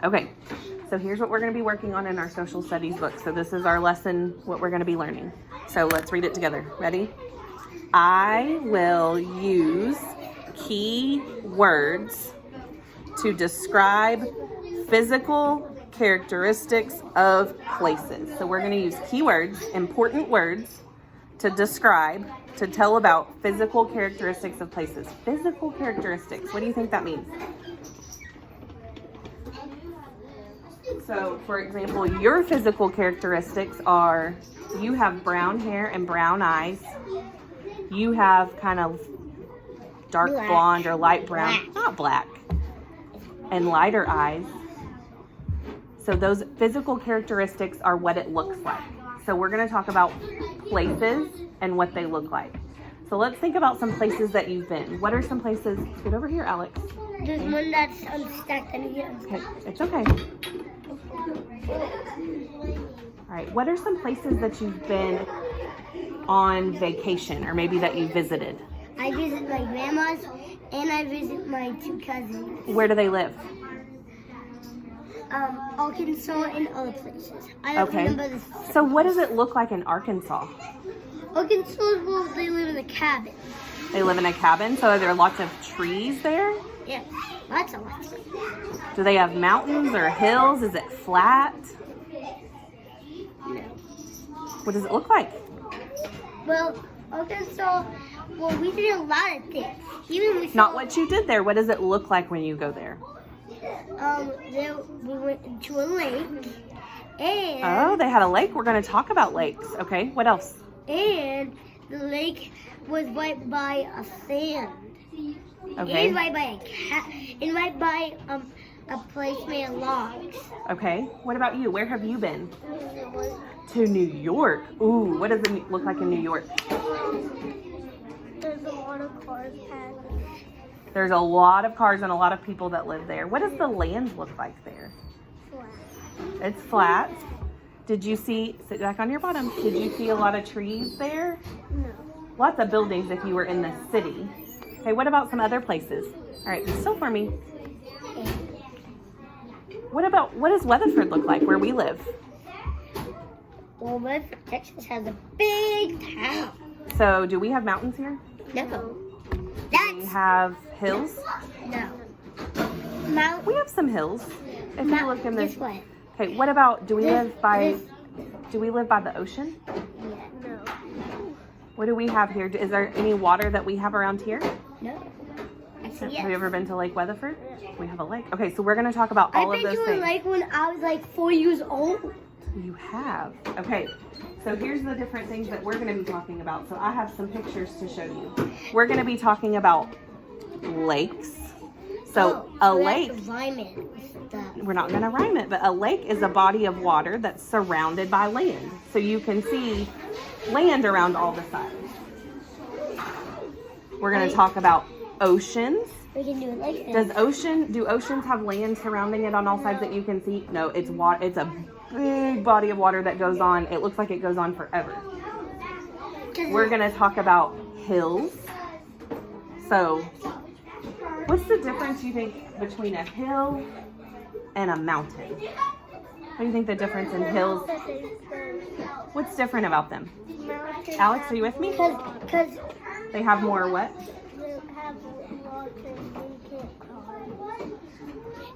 Okay, so here's what we're going to be working on in our social studies book. So this is our lesson, what we're going to be learning. So let's read it together. Ready? I will use key words to describe physical characteristics of places. So we're going to use keywords, important words, to describe, to tell about physical characteristics of places. Physical characteristics, what do you think that means? So, for example, your physical characteristics are you have brown hair and brown eyes. You have kind of dark blonde or light brown, not black, and lighter eyes. So those physical characteristics are what it looks like. So we're going to talk about places and what they look like. So let's think about some places that you've been. What are some places? Get over here, Alex. There's one that's unstacked and you Okay, it's okay. All right, what are some places that you've been on vacation or maybe that you visited? I visit my grandma's and I visit my 2 cousins. Where do they live? Arkansas and other places. I don't remember this. So what does it look like in Arkansas? Arkansas, well, they live in a cabin. They live in a cabin, so are there lots of trees there? Yeah, lots of lots. Do they have mountains or hills? Is it flat? No. What does it look like? Well, Arkansas, well, we did a lot of things. Even we Not what you did there. What does it look like when you go there? there we went into a lake, and Oh, they had a lake. We're going to talk about lakes. Okay, what else? and the lake was right by a sand. Okay. And right by a place made of logs. Okay, what about you? Where have you been? To New York. Ooh, what does it look like in New York? There's a lot of cars passing. There's a lot of cars and a lot of people that live there. What does the land look like there? Flat. It's flat. Did you see, sit back on your bottom, did you see a lot of trees there? No. Lots of buildings if you were in the city. Okay, what about some other places? All right, still for me. What does Weatherford look like where we live? Well, Weatherford, Texas has a big town. So do we have mountains here? No. Do we That's have hills? no. We have some hills. If you look in this. This way. Okay, what about, do we live by this- the ocean? No. What do we have here? Is there any water that we have around here? No. Actually, Have you yes. ever been to Lake Weatherford? We have a lake. Okay, so we're going to talk about all of I've those been to a things. lake when I was like 4 years old. You have. Okay, so here's the different things that we're going to be talking about. So I have some pictures to show you. We're going to be talking about lakes. So a lake, we're not going to rhyme it, but a lake is a body of water that's surrounded by land. So you can see land around all the sides. We're going to talk about oceans. We can do it like Do this. oceans have land surrounding it on all sides that you can see? No, it's water. It's a big body of water that goes on. It looks like it goes on forever. We're going to talk about hills. So, what's the difference you think between a hill and a mountain? What do you think the difference in hills? What's different about them? Alex, are you with me? Because They have more what?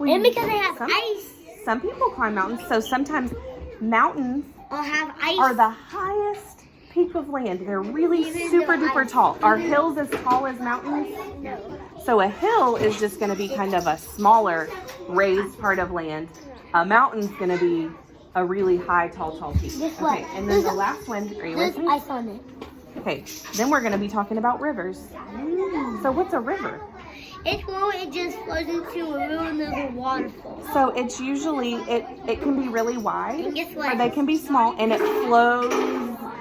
and because they have Some- ice Some people climb mountains, so sometimes mountains or have ice. are the highest peak of land. They're really Even super though duper tall. Are hills as tall as mountains? No. So a hill is just going to be kind of a smaller raised part of land. A mountain's going to be a really high, tall peak. This Okay, way. and then the last one, are you There's with me? ice on it. Okay, then we're going to be talking about rivers. So what's a river? It's where it just flows into a real little waterfall. So it's usually, it can be really wide, And guess or what? they can be small, and it flows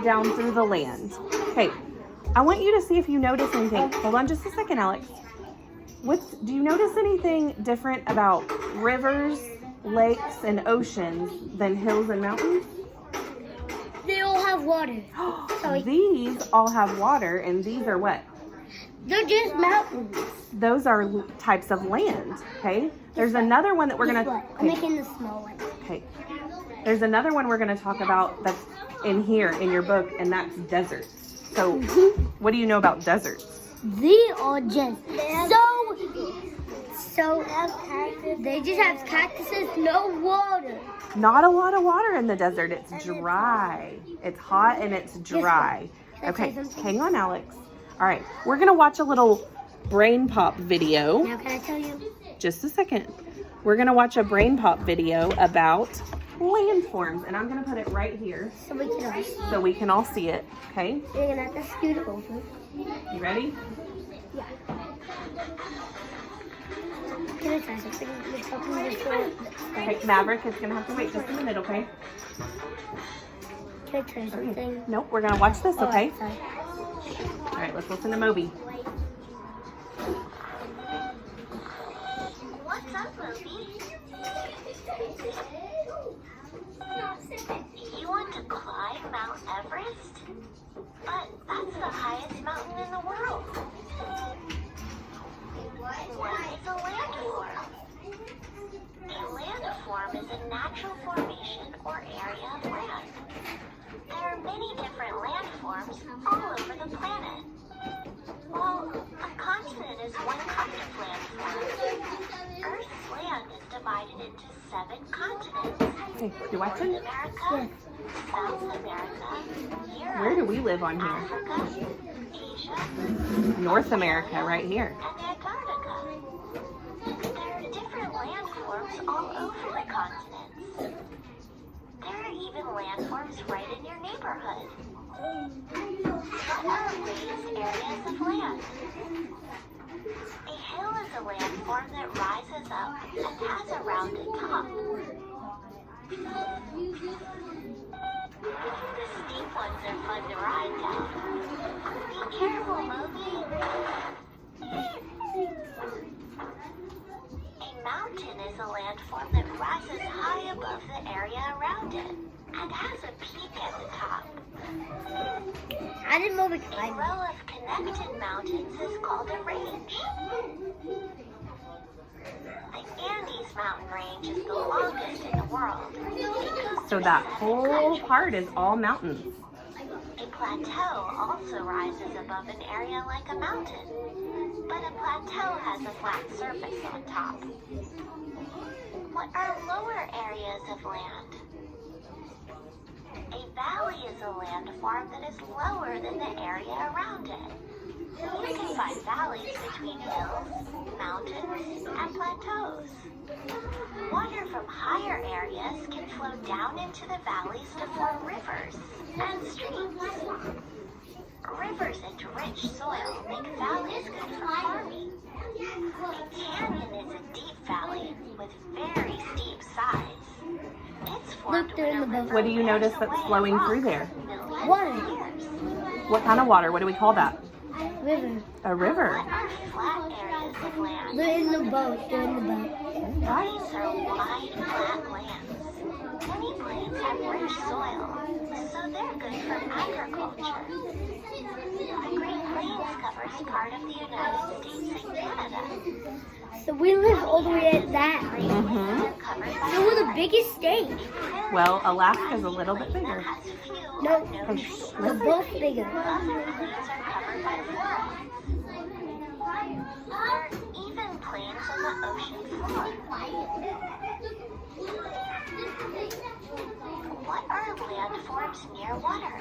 down through the land. Okay, I want you to see if you notice anything. Hold on just a second, Alex. Do you notice anything different about rivers, lakes, and oceans than hills and mountains? They all have water. These all have water, and these are what? They're just mountains. Those are types of land, okay? There's another one that we're Guess gonna, what? I'm okay, making the small one. okay. There's another one we're gonna talk about that's in here in your book, and that's deserts. So, what do you know about deserts? They are just so they just have cactuses, no water. Not a lot of water in the desert. It's dry. It's hot and it's dry. Can I Okay, say something? hang on, Alex. All right, we're gonna watch a little brain pop video. Now can I tell you? Just a second. We're gonna watch a brain pop video about landforms, and I'm gonna put it right here so we can all see it. Okay, You're gonna have to scoot it over. you ready? Yeah. Can I try something? You're talking before. Okay, Maverick is gonna have to wait just a minute. Okay. Can I try something? Nope, we're gonna watch this. Okay. Oh, sorry. All right, let's listen to Moby. What's up, Moby? You want to climb Mount Everest? But that's the highest mountain in the world. What is a landform? A landform is a natural formation or area of land. There are many different landforms all over the planet. Well, a continent is one kind of landform. Earth's land is divided into 7 continents. Hey, you watching? North America, South America, Europe, Where do we live on here? Africa, Asia, North America, right here. and Antarctica. There are different landforms all over the continents. There are even landforms right in your neighborhood. What are raised areas of land? A hill is a landform that rises up and has a rounded top. The steep ones are fun to ride down. Be careful, Moby. A mountain is a landform that rises high above the area around it and has a peak at the top. I didn't know we A climbed. row of connected mountains is called a range. The Andes mountain range is the longest in the world. It goes So through that 7 whole countries. part is all mountains. A plateau also rises above an area like a mountain, but a plateau has a flat surface on top. What are lower areas of land? A valley is a landform that is lower than the area around it. You can find valleys between hills, mountains, and plateaus. Water from higher areas can flow down into the valleys to form rivers and streams. Rivers and rich soil make valleys good for farming. A canyon is a deep valley with very steep sides. It's formed Look, they're in the when a boat. river What do you notice wears that's away flowing rocks through there? millions Water. of years. What kind of water? What do we call that? River. A river. What are flat areas of land? They're in the boat. They're in the boat. These are wide, flat lands. Many plains have rich soil, so they're good for agriculture. The Great Plains covers part of the United States and Canada. So we live all the way at that. Great Plains are covered by So we're the biggest state. Well, Alaska's a little bit that bigger. has few No. or no trees. We're both bigger. Other plains are covered by forests. There are even plains on the ocean floor. What are landforms near water?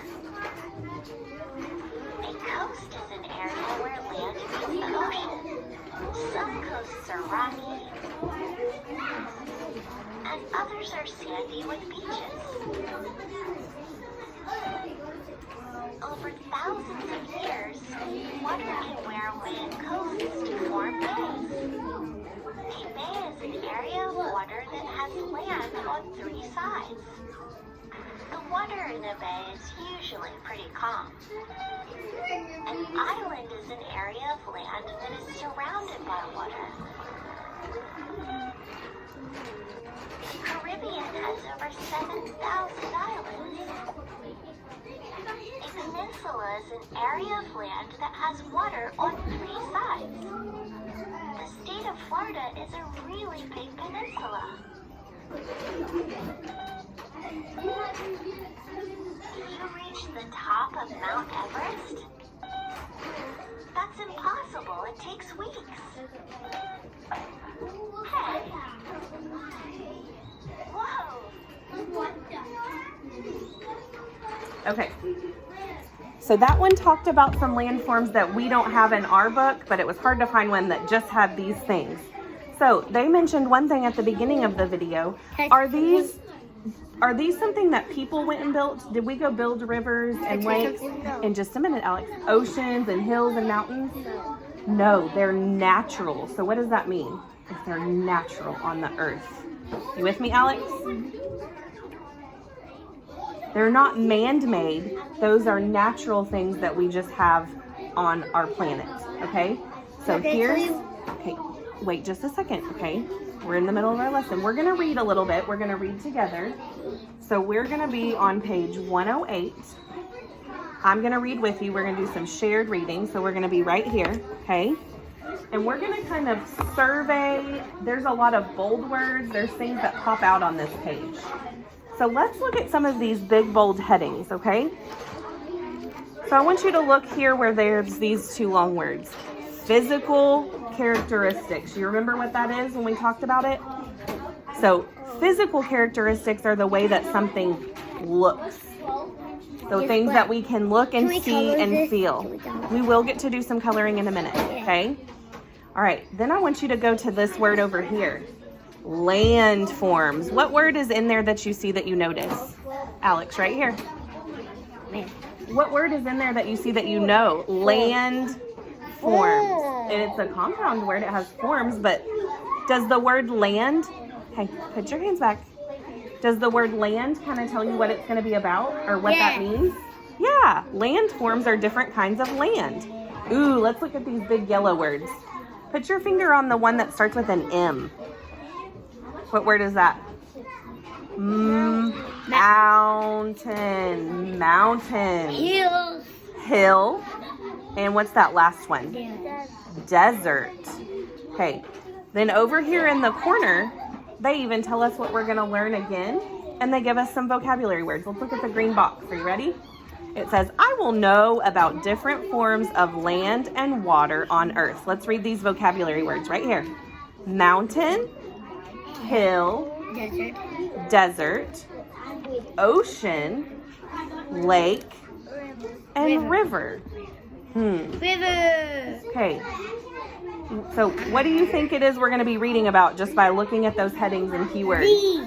A coast is an area where land meets the ocean. Some coasts are rocky, and others are sandy with beaches. Over thousands of years, water can wear away at coasts to form bays. A bay is an area of water that has land on 3 sides. The water in a bay is usually pretty calm. An island is an area of land that is surrounded by water. The Caribbean has over 7,000 islands. A peninsula is an area of land that has water on 3 Florida is a really big peninsula. Do you reach the top of Mount Everest? That's impossible. It takes weeks. Hey. Whoa. Okay. So that one talked about some landforms that we don't have in our book, but it was hard to find one that just had these things. So they mentioned one thing at the beginning of the video. Are these something that people went and built? Did we go build rivers and lakes? In just a minute, Alex. Oceans and hills and mountains? No, they're natural. So what does that mean? If they're natural on the earth. You with me, Alex? They're not man-made. Those are natural things that we just have on our planet, okay? So here's, okay, wait just a second, okay? We're in the middle of our lesson. We're gonna read a little bit. We're gonna read together. So we're gonna be on page 108. I'm gonna read with you. We're gonna do some shared reading. So we're gonna be right here, okay? And we're gonna kind of survey. There's a lot of bold words. There's things that pop out on this page. So let's look at some of these big bold headings, okay? So I want you to look here where there's these two long words. Physical characteristics. You remember what that is when we talked about it? So physical characteristics are the way that something looks. So things that we can look and see and feel. We will get to do some coloring in a minute, okay? All right, then I want you to go to this word over here. Landforms. What word is in there that you see that you notice? Alex, right here. What word is in there that you see that you know? Landforms. And it's a compound word. It has forms, but does the word land, hey, put your hands back. Does the word land kind of tell you what it's going to be about or what that means? Yeah, landforms are different kinds of land. Ooh, let's look at these big yellow words. Put your finger on the one that starts with an M. What word is that? Mountain. Mountain. Hills. Hill. And what's that last one? Desert. Okay. Then over here in the corner, they even tell us what we're going to learn again. And they give us some vocabulary words. Let's look at the green box. Are you ready? It says, I will know about different forms of land and water on earth. Let's read these vocabulary words right here. Mountain. Hill, desert, ocean, lake, and river. River. Okay. So what do you think it is we're going to be reading about just by looking at those headings and keywords? Z.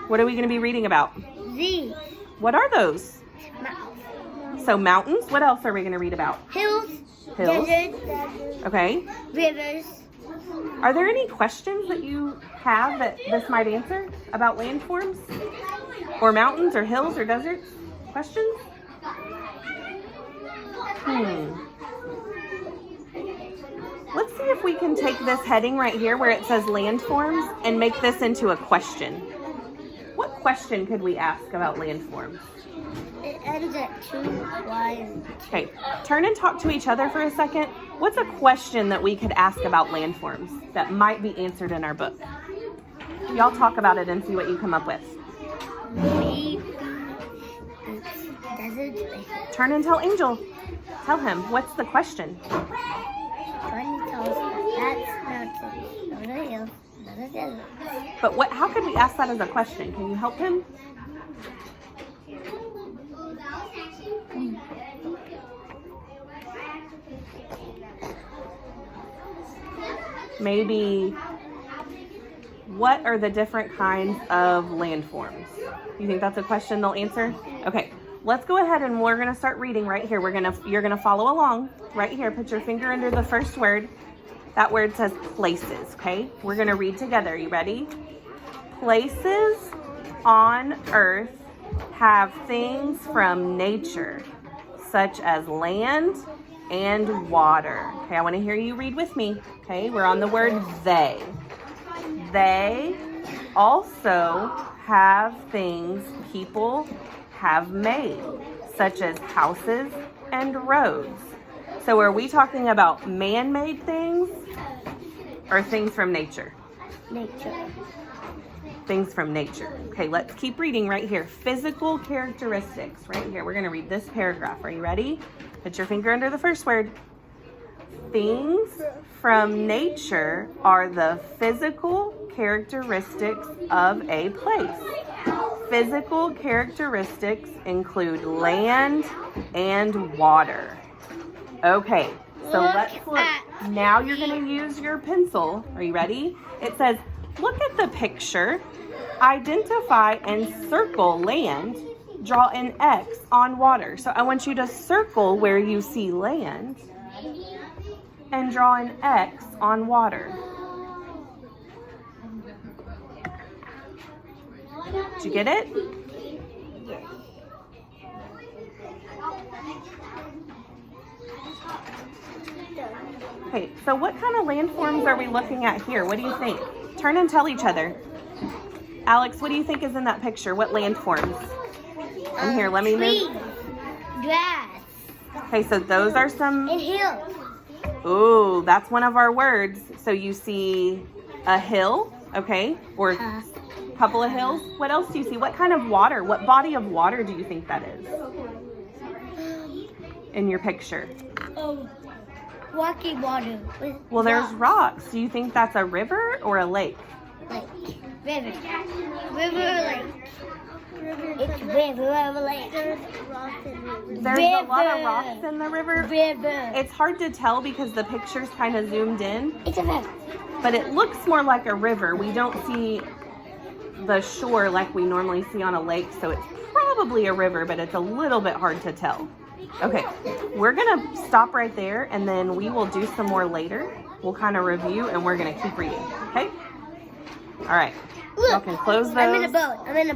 What are we going to be reading about? Z. What are those? So mountains. What else are we going to read about? Hills. Hills. Desert. Okay. Rivers. Are there any questions that you have that this might answer about landforms? Or mountains or hills or deserts? Questions? Let's see if we can take this heading right here where it says landforms and make this into a question. What question could we ask about landforms? It ends at 2, Y. Okay, turn and talk to each other for a second. What's a question that we could ask about landforms that might be answered in our book? Y'all talk about it and see what you come up with. Maybe desert. Turn and tell Angel. Tell him, what's the question? Trying to tell us that's mountain, not a hill, not a desert. But how could we ask that as a question? Can you help him? Maybe, what are the different kinds of landforms? You think that's a question they'll answer? Okay, let's go ahead and we're gonna start reading right here. You're gonna follow along right here. Put your finger under the first word. That word says places, okay? We're gonna read together. You ready? Places on earth have things from nature, such as land and water. Okay, I want to hear you read with me. Okay, we're on the word they. They also have things people have made, such as houses and roads. So are we talking about man-made things Or things from nature? Nature. Things from nature. Okay, let's keep reading right here. Physical characteristics, right here. We're gonna read this paragraph. Are you ready? Put your finger under the first word. Things from nature are the physical characteristics of a place. Physical characteristics include land and water. Okay, so let's look. Now you're going to use your pencil. Are you ready? It says, look at the picture, identify and circle land, draw an X on water. So I want you to circle where you see land and draw an X on water. Did you get it? Okay, so what kind of landforms are we looking at here? What do you think? Turn and tell each other. Alex, what do you think is in that picture? What landforms? And here, let me move. Grass. Okay, so those are some. And hills. Ooh, that's one of our words. So you see a hill, okay, or a couple of hills. What else do you see? What kind of water? What body of water do you think that is in your picture? Rocky water. Well, there's rocks. Do you think that's a river or a lake? Lake. River. River, lake. It's river, lake. There's a lot of rocks in the river. River. It's hard to tell because the picture's kind of zoomed in, It's a river. but it looks more like a river. We don't see the shore like we normally see on a lake, so it's probably a river, but it's a little bit hard to tell. Okay, we're gonna stop right there and then we will do some more later. We'll kind of review and we're gonna keep reading, okay? All right, y'all Look, can close those. I'm in a boat. I'm in a